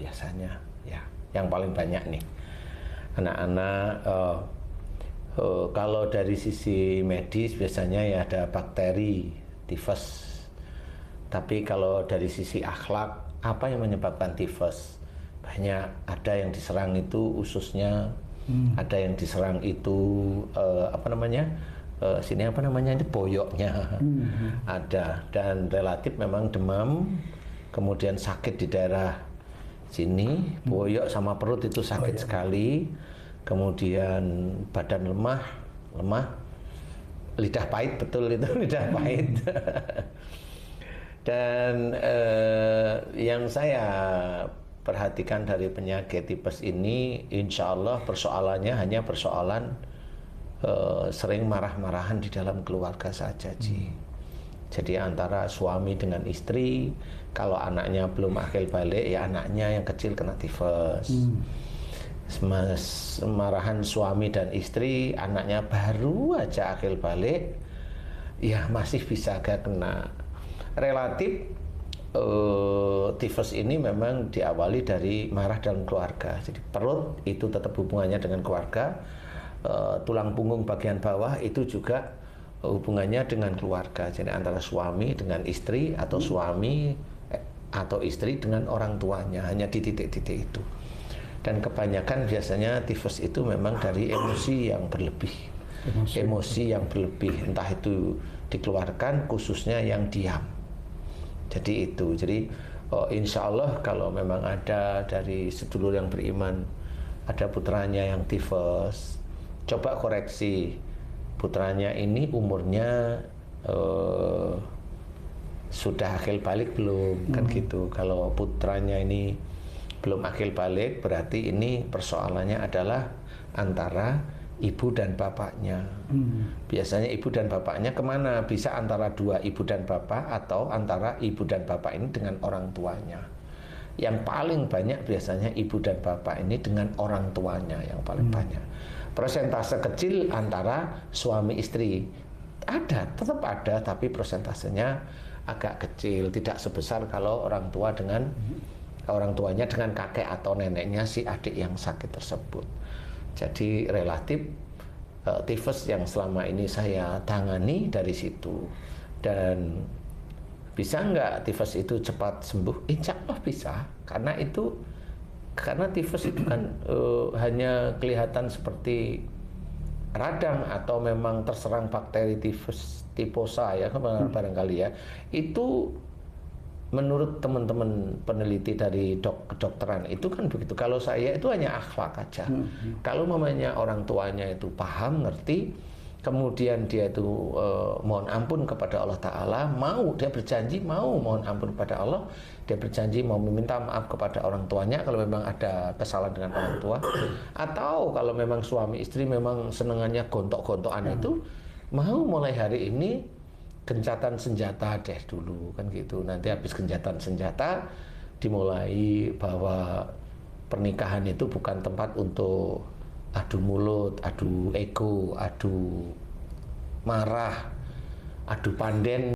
biasanya ya, yang paling banyak nih anak-anak. Kalau dari sisi medis biasanya ya ada bakteri tifus. Tapi kalau dari sisi akhlak, apa yang menyebabkan tifus? Banyak, ada yang diserang itu ususnya, ada yang diserang itu apa namanya? Sini apa namanya, ini boyoknya. Ada, dan relatif memang demam, kemudian sakit di daerah sini, boyok sama perut itu sakit sekali, kemudian badan lemah, lidah pahit, betul itu lidah pahit. Dan yang saya perhatikan dari penyakit tipes ini, insya Allah persoalannya hanya persoalan sering marah-marahan di dalam keluarga saja, Ji. Jadi antara suami dengan istri, kalau anaknya belum akil balik, ya anaknya yang kecil kena tifus. Marahan suami dan istri, anaknya baru aja akil balik, ya masih bisa agak kena. Relatif tifus ini memang diawali dari marah dalam keluarga. Jadi perut itu tetap hubungannya dengan keluarga, tulang punggung bagian bawah itu juga hubungannya dengan keluarga. Jadi antara suami dengan istri atau suami atau istri dengan orang tuanya, hanya di titik-titik itu. Dan kebanyakan biasanya tifus itu memang dari emosi yang berlebih. Emosi yang berlebih, entah itu dikeluarkan khususnya yang diam. Jadi itu, jadi insya Allah kalau memang ada dari sedulur yang beriman, ada putranya yang tifus, coba koreksi, putranya ini umurnya sudah akil balik belum, kan gitu. Kalau putranya ini belum akil balik, berarti ini persoalannya adalah antara ibu dan bapaknya. Biasanya ibu dan bapaknya kemana? Bisa antara dua ibu dan bapak, atau antara ibu dan bapak ini dengan orang tuanya. Yang paling banyak biasanya ibu dan bapak ini dengan orang tuanya yang paling banyak. Persentase kecil antara suami istri ada, tetap ada, tapi persentasenya agak kecil, tidak sebesar kalau orang tua dengan orang tuanya dengan kakek atau neneknya si adik yang sakit tersebut. Jadi relatif tifus yang selama ini saya tangani dari situ. Dan bisa nggak tifus itu cepat sembuh? Insya Allah bisa, karena tifus itu kan hanya kelihatan seperti radang atau memang terserang bakteri tifus tiposa ya, barangkali ya. Itu menurut teman-teman peneliti dari kedokteran itu kan begitu. Kalau saya itu hanya akhlak aja. Kalau mamanya orang tuanya itu paham, ngerti, kemudian dia itu mohon ampun kepada Allah Ta'ala, dia berjanji mau mohon ampun kepada Allah, dia berjanji mau meminta maaf kepada orang tuanya kalau memang ada kesalahan dengan orang tua, atau kalau memang suami istri memang senengannya gontok-gontokan itu, mau mulai hari ini gencatan senjata deh dulu, kan gitu. Nanti habis gencatan senjata dimulai, bahwa pernikahan itu bukan tempat untuk adu mulut, adu ego, adu marah, adu panden.